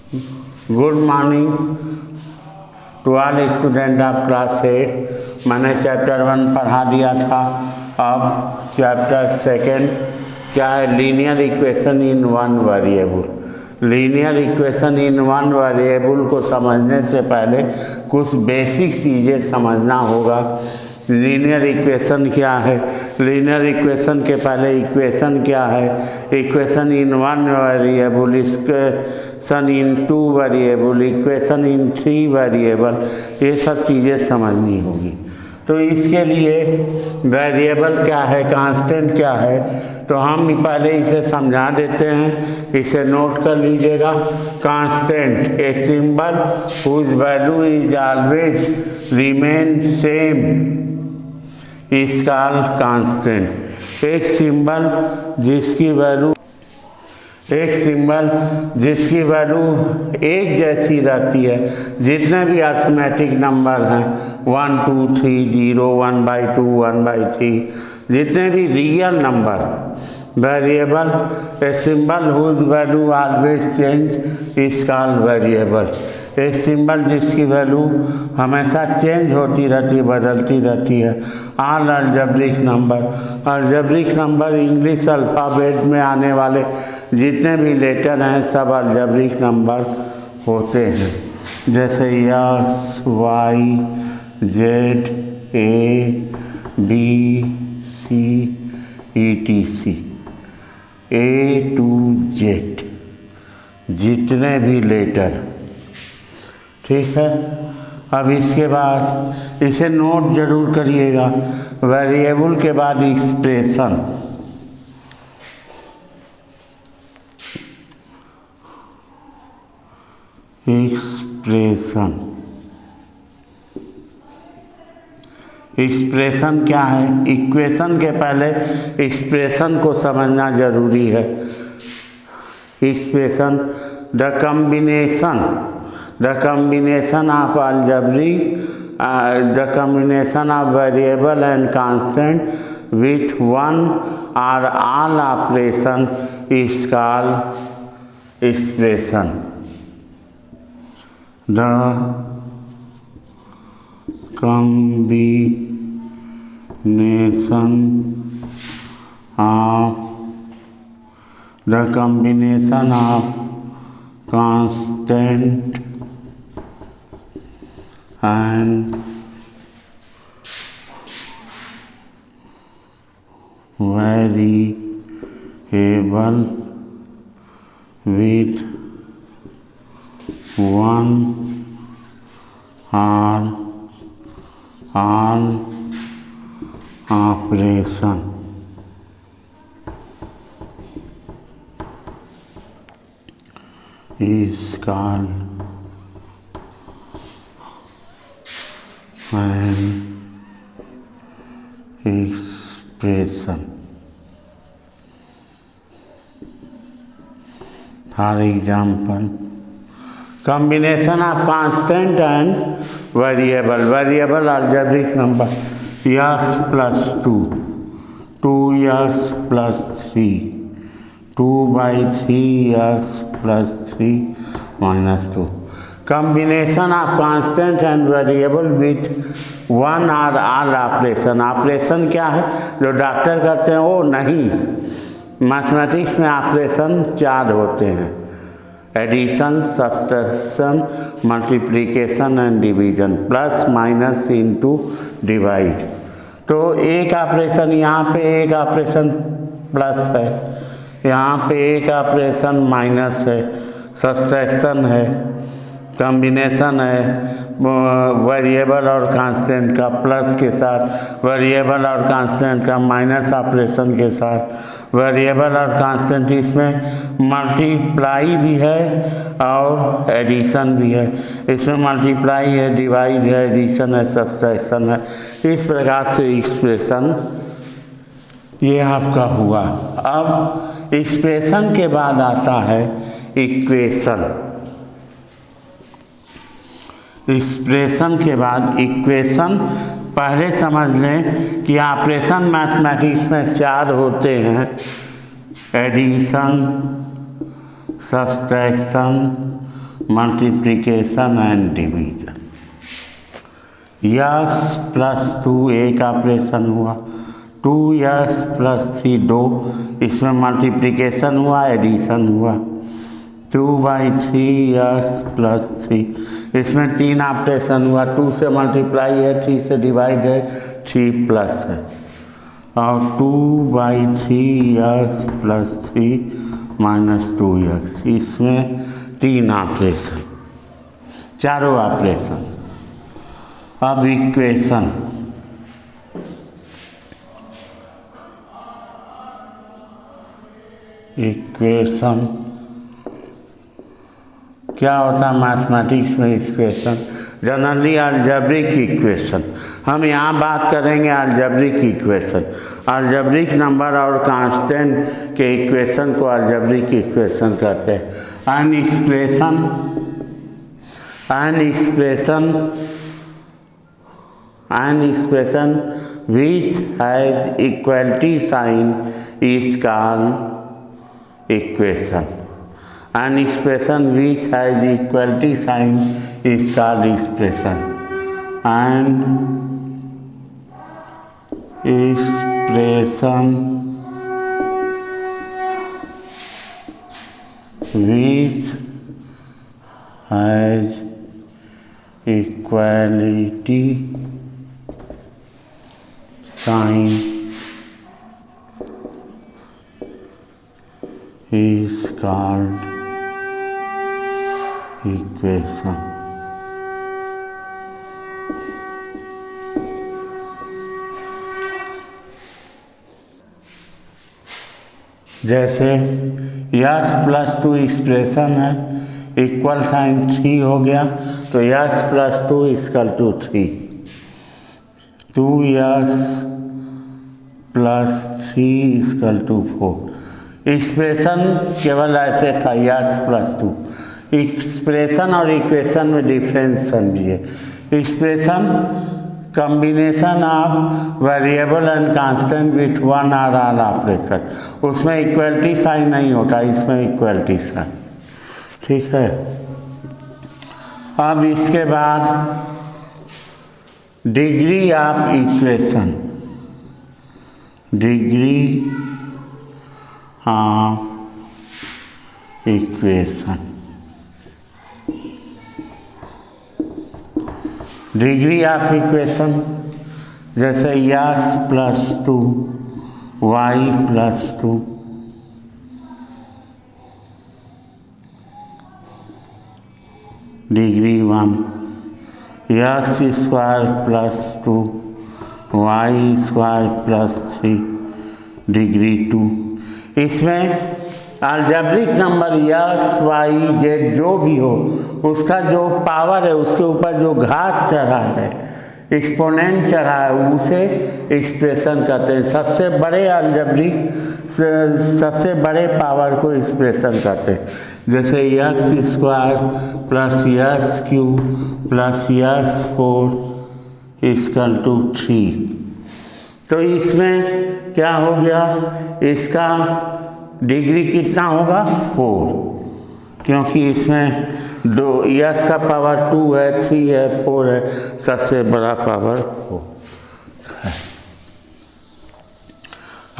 Good morning to all student of class 8। मैंने chapter 1 पढ़ा दिया था। अब चैप्टर 2 क्या है? Linear equation in one variable. Linear equation in one variable को समझने से पहले कुछ बेसिक चीज़ें समझना होगा। लीनियर इक्वेशन क्या है? लीनियर इक्वेशन के पहले इक्वेशन क्या है? Equation in one variable, equation in two variable, equation in three variable, ये सब चीज़ें समझनी होगी। तो इसके लिए वेरिएबल क्या है, कांस्टेंट क्या है, तो हम पहले इसे समझा देते हैं। इसे नोट कर लीजिएगा। Constant a symbol whose value is always remain same is called constant. एक सिंबल जिसकी वैल्यू एक जैसी रहती है, जितने भी अर्थमेटिक नंबर हैं 1 2 3 0 1/2 1/3, जितने भी real number, variable a symbol whose value always change is called variable. एक सिंबल जिसकी वैल्यू हमेशा चेंज होती रहती है, बदलती रहती है। All algebraic number English alphabet में आने वाले जितने भी लेटर हैं सब अलजेब्रिक नंबर होते हैं। जैसे x y z a b c ETC A to Z, जितने भी लेटर, ठीक है। अब इसके बाद इसे नोट जरूर करिएगा। वेरिएबल के बाद एक्सप्रेशन, एक्सप्रेशन क्या है? इक्वेशन के पहले एक्सप्रेशन को समझना जरूरी है। Expression the combination of algebraic, the combination of variable and constant with one और all operation is called expression. The combination of constant and variable with one or all operation is called an expression. For example, combination of constant and variable algebraic number x plus 2, 2x plus 3, 2/3x plus 3 minus 2. Combination of constant and variable with one or all operation. Operation क्या है? जो doctor करते हैं वो नहीं। Mathematics में operation 4 होते हैं: addition, subtraction, multiplication and division, plus minus into divide. तो एक ऑपरेशन, यहाँ पे एक ऑपरेशन प्लस है, यहाँ पे एक ऑपरेशन माइनस है, सब्ट्रैक्शन है, कॉम्बिनेशन है वेरिएबल और कांस्टेंट का प्लस के साथ, वेरिएबल और कांस्टेंट का माइनस ऑपरेशन के साथ, वेरिएबल और कांस्टेंट इसमें मल्टीप्लाई भी है और एडिशन भी है। इसमें मल्टीप्लाई है, डिवाइड है, एडिशन है, सब्ट्रैक्शन है। इस प्रकार से एक्सप्रेशन ये आपका हुआ। अब एक्सप्रेशन के बाद आता है इक्वेशन। एक्सप्रेशन के बाद इक्वेशन पहले समझ लें कि ऑपरेशन मैथमेटिक्स में 4 होते हैं: addition, subtraction, multiplication and division. X plus 2 एक ऑपरेशन हुआ, 2x प्लस 3 2, इसमें मल्टीप्लिकेशन हुआ, एडिशन हुआ, 2/3 प्लस 3, इसमें 3 ऑपरेशन हुआ, 2 से मल्टीप्लाई है, 3 से डिवाइड है, 3 प्लस है, और 2/3 प्लस 3 माइनस 2x, इसमें 3 ऑपरेशन, चारों ऑपरेशन। अब इक्वेशन, क्या होता है मैथमेटिक्स में इक्वेशन? Generally algebraic equation. हम यहाँ बात करेंगे अलजेब्रिक इक्वेशन। अलजेब्रिक नंबर और कांस्टेंट के इक्वेशन को अलजेब्रिक इक्वेशन कहते हैं। An expression which has equality sign is called equation. An expression which has equality sign is called expression. And expression which has equality sign is called equation. जैसे x plus 2 expression है, equal sign 3 हो गया, तो x plus 2 equal to 3, 2x plus 3 equal to 4। Expression केवल ऐसे था x plus 2। Expression और equation में डिफरेंस समझिए। Expression combination of variable and constant with one और ऑल ऑपरेशन, उसमें इक्वलिटी साइन नहीं होता, इसमें इक्वलिटी साइन, ठीक है। अब इसके बाद degree of equation, degree of equation, degree of equation जैसे x plus 2 y plus 2, degree 1, x square plus 2 y square plus 3, degree 2। इसमें algebraic number x y z जो भी हो, उसका जो पावर है, उसके ऊपर जो घात चढ़ा है, एक्सपोनेंट चढ़ा है, उसे एक्सप्रेशन कहते हैं। सबसे बड़े अलजेब्रिक, सबसे बड़े पावर को एक्सप्रेशन कहते हैं। जैसे x square plus x cube plus x 4 equal to 3। तो इसमें क्या हो गया, इसका डिग्री कितना होगा 4, क्योंकि इसमें दो यस का पावर 2 है, 3 है, 4 है, सबसे बड़ा पावर 4 है।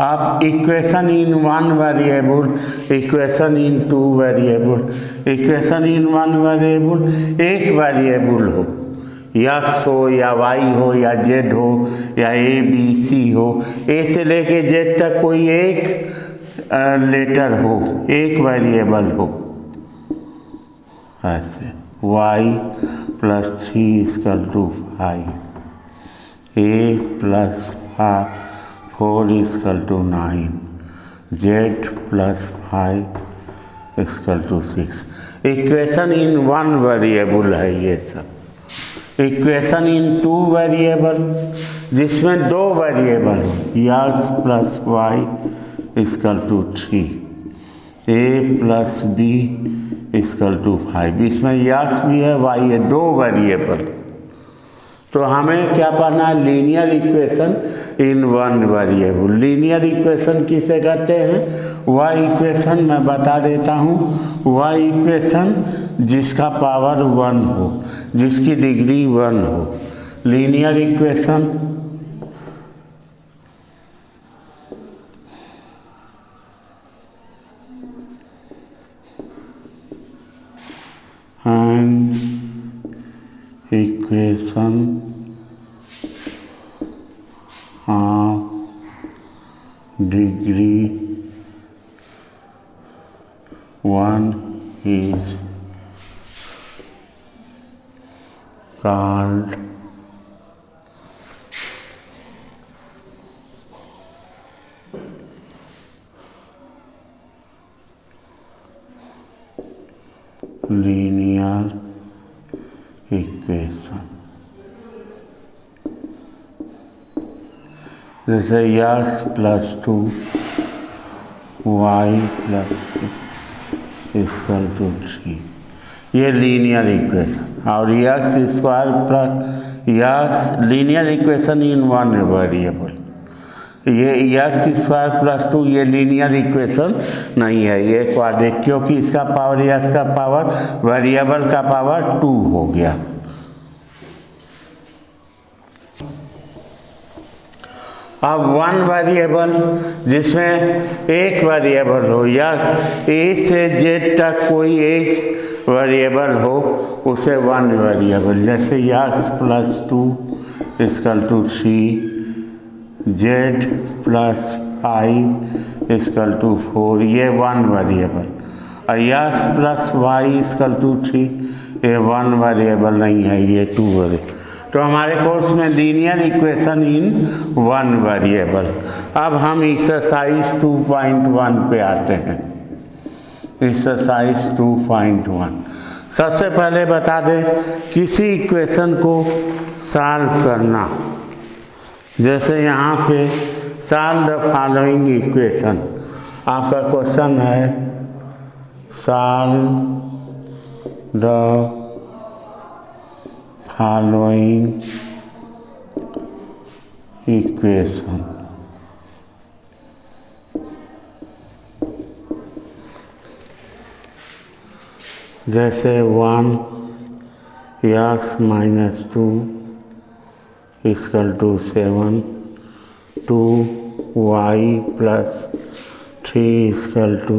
अब equation in one variable, equation in two variable. Equation in one variable, एक वेरिएबल हो, एक्स हो या वाई हो या जेड हो या ए बी सी हो, ए से लेके जेड तक कोई एक लेटर हो, एक वेरिएबल हो, ऐसे y plus 3 equal to 5, a plus 4 equal to 9, z plus 5 equal to 6। Equation in one variable है ये सब। इक्वेशन इन टू वेरिएबल, जिसमें दो वेरिएबल हो, x plus y equal to 3, a plus b equal to 5, इसमें x भी है y है, दो वेरिएबल। तो तो हमें क्या पढ़ना है, linear equation in one variable. Linear equation किसे कहते हैं, वह इक्वेशन मैं बता देता हूँ, वह इक्वेशन जिसका पावर 1 हो, जिसकी डिग्री 1 हो। Linear equation and equation of degree 1 is called linear equation। जैसे x plus 2 y plus 3 equal to 3, ये लीनियर इक्वेशन। और x square plus x linear equation in one variable, ये x स्क्वायर प्लस 2 ये linear equation नहीं है, ये quadratic, क्योंकि इसका पावर x का पावर वेरिएबल का पावर 2 हो गया। अब वन वेरिएबल जिसमें एक वेरिएबल हो या a से z तक कोई एक वेरिएबल हो, उसे वन वेरिएबल। जैसे x plus 2 equal to 3, z plus 5 equal to 4, ये वन वेरिएबल। और x plus y equal to 3 ये वन वेरिएबल नहीं है, ये 2 वेरिएबल। तो हमारे कोर्स में linear equation in one variable. अब हम एक्सरसाइज 2.1 पे आते हैं। एक्सरसाइज 2.1 सबसे पहले बता दें, किसी इक्वेशन को सॉल्व करना। जैसे यहाँ पे सॉल्व द फॉलोइंग इक्वेशन, आपका क्वेश्चन है सॉल्व द फॉलोइंग इक्वेशन। जैसे 1 x minus 2 equal to 7, 2 y plus 3 equal to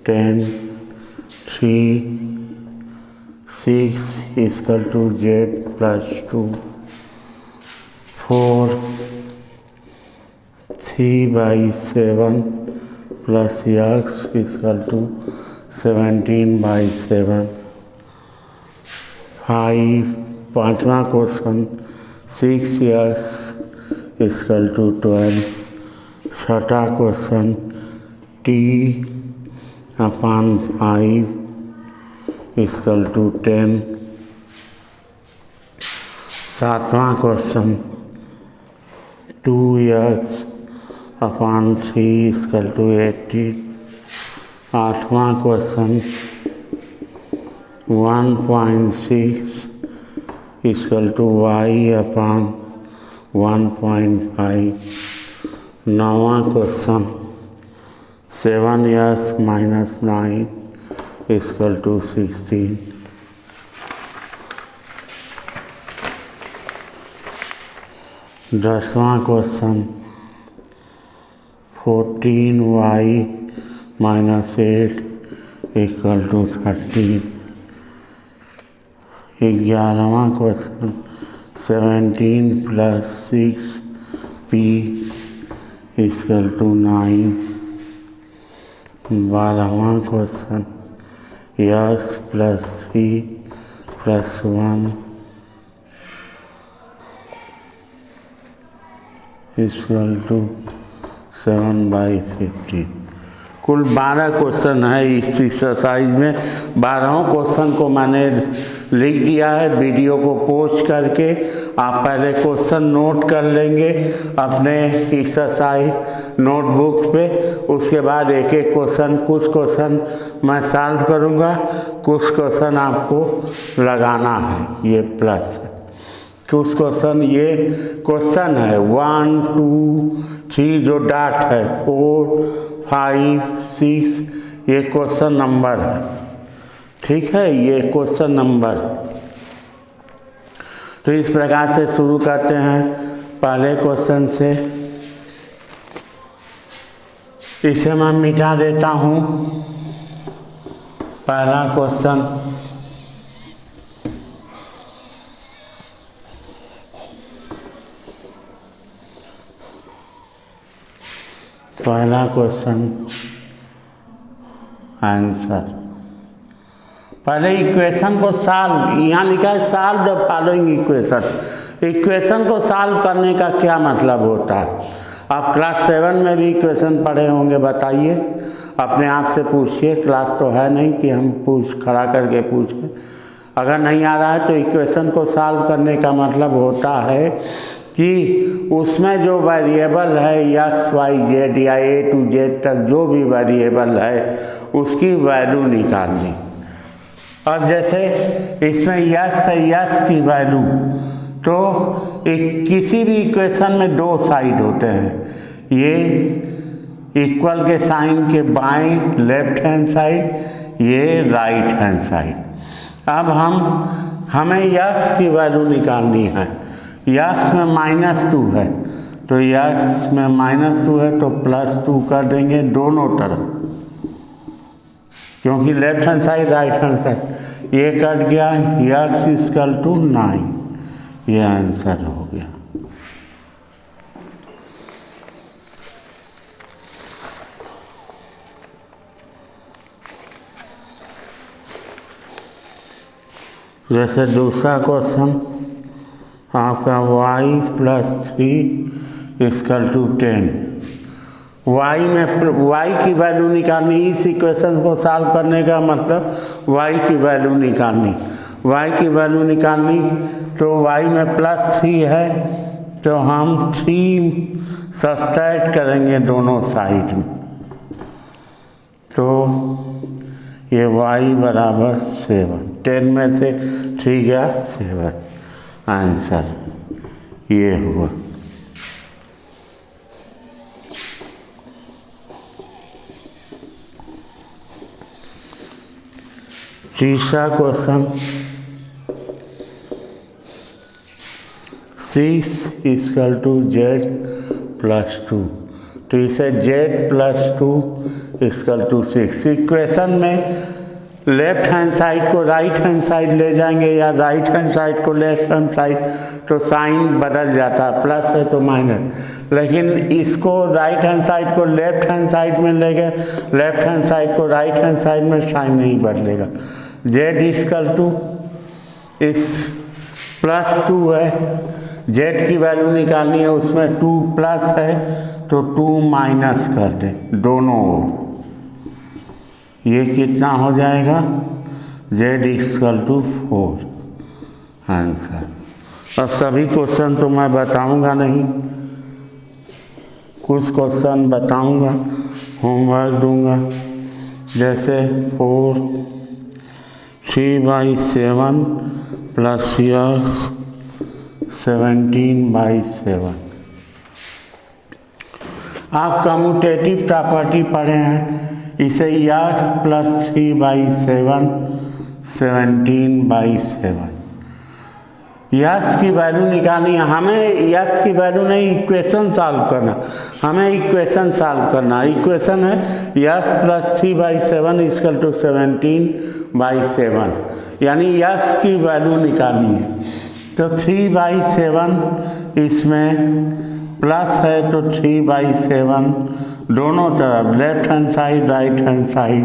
10, 3 6 equal to z प्लस 2, 4 3/7 प्लस x इक्वल टू 17/7, 5वां क्वेश्चन 6x इक्वल टू 12, 6वां क्वेश्चन t/5 इक्वल टू 10, 7वां question 2x/3 equal to 18, 8वां question 1.6 equal to y/1.5, 9वां question 7x minus 9 equal to 16, 10वां question 14y minus 8 equal to 13, 11वां question 17 plus 6p equal to 9, 12वां question x plus 3 plus 1 equal to 7/15। कुल 12 question है इस exercise में। 12 question को मैंने लिख दिया है, वीडियो को पॉज करके आप पहले क्वेश्चन नोट कर लेंगे अपने एक्सरसाइज नोटबुक पे। उसके बाद एक एक क्वेश्चन, कुछ क्वेश्चन मैं सॉल्व करूँगा, कुछ क्वेश्चन आपको लगाना है, ये प्लस है। कुछ क्वेश्चन, ये क्वेश्चन है 1 2 3 जो डाट है 4 5 6, ये क्वेश्चन नंबर है, ठीक है, ये क्वेश्चन नंबर। तो इस प्रकार से शुरू करते हैं पहले क्वेश्चन से। इसे मैं मिटा देता हूँ। पहला क्वेश्चन, पहला क्वेश्चन आंसर। पहले इक्वेशन को सॉल्व, यहाँ लिखा है solve the following equation. Equation को सॉल्व करने का क्या मतलब होता है? आप क्लास 7 में भी इक्वेशन पढ़े होंगे, बताइए, अपने आप से पूछिए। क्लास तो है नहीं कि हम खड़ा करके पूछें। अगर नहीं आ रहा है तो इक्वेशन को सॉल्व करने का मतलब होता है कि उसमें जो वेरिएबल है x y z या a to z तक जो भी वेरिएबल है उसकी वैल्यू निकालनी। अब जैसे इसमें x है, x की वैल्यू, तो किसी भी इक्वेशन में दो साइड होते हैं, ये इक्वल के साइन के बाएं लेफ्ट हैंड साइड, ये राइट हैंड साइड। अब हमें x की वैल्यू निकालनी है। x में -2 है तो x में -2 है तो +2 कर देंगे दोनों तरफ, क्योंकि left hand side right hand side, ये कट गया, x = 9, ये आंसर हो गया। जैसे दूसरा क्वेश्चन आपका y + 3 = 10। y की वैल्यू निकालनी। इस इक्वेशन को सॉल्व करने का मतलब y की वैल्यू निकालनी। y की वैल्यू निकालनी तो y में +3 है तो हम 3 सब्सट्रैक्ट करेंगे दोनों साइड में, तो ये y = 7। 10 में से 3 गया 7, आंसर ये हुआ। तीसरा क्वेश्चन 6 = z + 2, तो इसे z + 2 = 6। इक्वेशन में लेफ्ट हैंड साइड को राइट हैंड साइड ले जाएंगे या राइट हैंड साइड को लेफ्ट हैंड साइड तो साइन बदल जाता है, प्लस है तो माइनस। लेकिन इसको राइट हैंड साइड को लेफ्ट हैंड साइड में ले गए, लेफ्ट हैंड साइड को राइट हैंड साइड में, साइन नहीं बदलेगा। z = इस +2 है, z की वैल्यू निकालनी है, उसमें 2 प्लस है तो 2 माइनस कर दें दोनों ओर, ये कितना हो जाएगा, z = 4, आंसर। अब सभी क्वेश्चन तो मैं बताऊंगा नहीं, कुछ क्वेश्चन बताऊंगा, होमवर्क दूंगा। जैसे 4 3/7 + x 17/7। आप कम्यूटेटिव प्रॉपर्टी पढ़े हैं, इसे x + 3/7 17/7। x की वैल्यू निकालनी है हमें, x की वैल्यू नहीं, इक्वेशन सॉल्व करना, हमें इक्वेशन सॉल्व करना। इक्वेशन है x + 3/7 = 17/7, यानी x की वैल्यू निकालनी है। तो 3/7 इसमें प्लस है तो 3/7 दोनों तरफ left hand side right hand side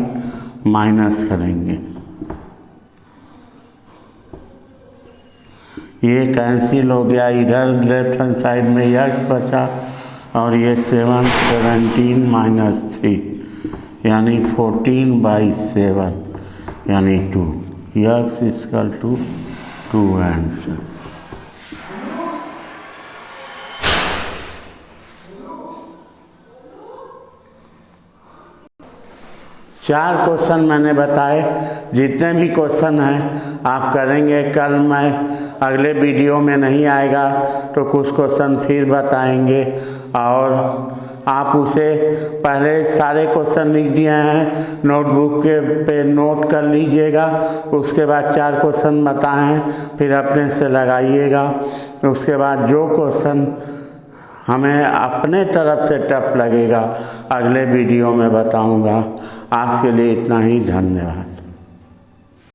minus करेंगे, ये कैंसिल हो गया, इधर लेफ्ट हैंड साइड में x बचा और ये 7 17 - 3 यानी 14/7 यानी 2, x = 2 आंसर। चार क्वेश्चन मैंने बताए, जितने भी क्वेश्चन हैं आप करेंगे। कल मैं अगले वीडियो में नहीं आएगा तो कुछ क्वेश्चन फिर बताएंगे, और आप उसे पहले सारे क्वेश्चन लिख दिए हैं, नोटबुक के पे नोट कर लीजिएगा। उसके बाद 4 क्वेश्चन बताए हैं, फिर अपने से लगाइएगा। उसके बाद जो क्वेश्चन हमें अपने तरफ से टफ लगेगा अगले वीडियो में बताऊंगा। आज के लिए इतना ही, धन्यवाद।